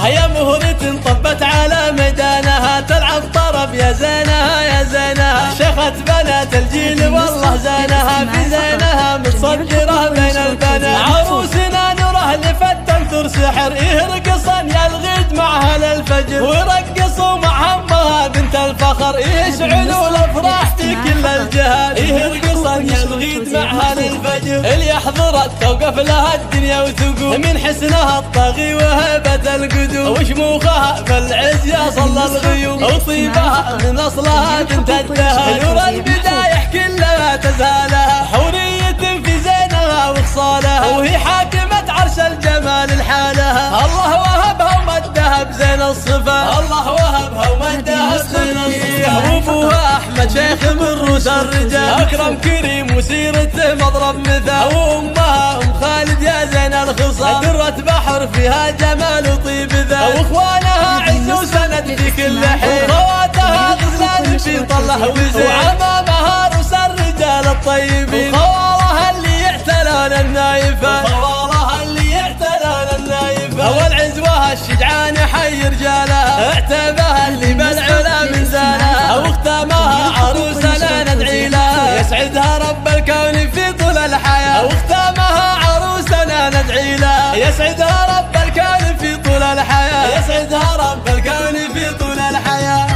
هيا مهرة طبت على ميدانها تلعب طرب يا زينها يا زينها، شيخة بنات الجيل والله زينها في زينها متصدرة بين البنات، عروسنا نوره لفتنتر سحر يرقصن يا الغيد معها للفجر، ويرقصوا مع امها بنت الفخر يشعلوا الافراح في كل الجهات، يرقصن يا الغيد معها للفجر، اللي يحضرت توقف لها الدنيا وتقول من حسنها الطاغي وهبة القدوم، وشموخها في العز يا صلى الغيوم، وطيبها من اصلها بنت الدهر، نور البدايح كلها تزالها، حورية في زينها وخصالها، وهي حاكمة عرش الجمال لحالها، الله وهبها ومدها بزين الصفات، الله وهبها ومدها بزين الصفات، وابوها احمد شيخ من روس الرجال، اكرم كريم وسيرته مضرب مثال، وامها ام خالد يا زين الخصال، درة بحر فيها جمال وطيب ذات، واخوانها عز وسند في كل حين، وخواتها غزلان في طله وزين، وعمامها روس الرجال الطيبين، وخوالها اللي يعتلون النايفات، وخوالها اللي يعتلون النايفات، والعزوها الشجعان حي رجالها، اعتبها اللي بالعلا من زالها، واختامها عروسنا ندعي لها، يسعدها رب الكون في طول الحياة، واختامها عروسنا ندعي لها، يسعدها رب الكون في طول الحياة، يسعدها رب الكون في طول الحياة.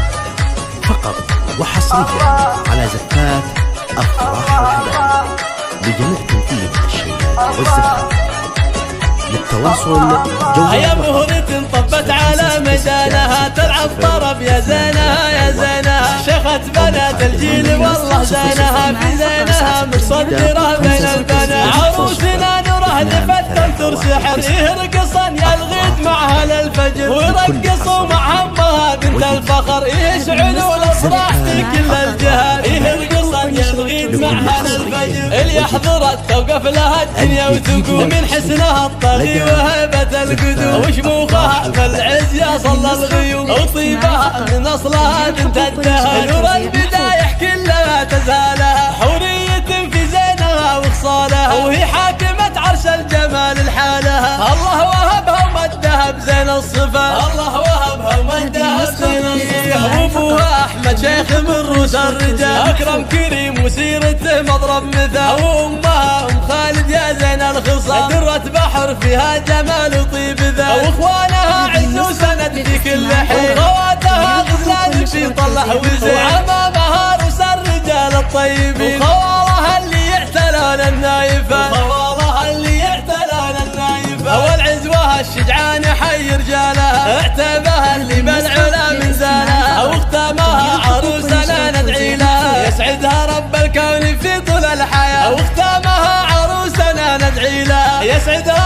فقط وحصريا على زفات أفراح الحبايب لجميع تنفيذ الشيلات والزفات. للتواصل هيا مهرة طبت على ميدانها تلعب طرب يا زينها يا زينها، شيخة بنات الجيل والله زينها في زينها متصدرة بين البنات، عروسنا نوره لفتنتر سحر يرقصن يا الغيد معها للفجر، ويرقصوا مع امها بنت الفخر يشعلوا الافراح في كل الجهات، يرقصن يا الغيد معها للفجر، اللي يحضرت توقف لها الدنيا وتقول من حسنها الطاغي وهبة القدوم، وشموخها في العز يا صلى الغيوم، وطيبها من اصلها بنت الدهر، نور البدايح كلها تزالها، حورية في زينها وخصالها، وهي حاكمة عرش الجمال لحالها، الله وهبها ومدها بزين الصفات، الله وهبها ومدها بزين الصفات، وابوها احمد شيخ من روس الرجال، اكرم كريم وسيرته مضرب مثال، وامها ام خالد يا زين الخصال، درة بحر فيها جمال وطيب ذات، واخوانها عز وسند في كل حين، وخواتها غزلان في طله وزين، وعمامها روس الرجال الطيبين، وخوالها اللي يعتلون النايفات، وخوالها اللي يعتلون النايفات، والعزوها الشجعان حي رجالها، اعتبها اللي بالعلا من زالها، واختامها عروسنا ندعي لها، يسعدها رب الكون في طول الحياة، واختامها عروسنا ندعي لها، يسعدها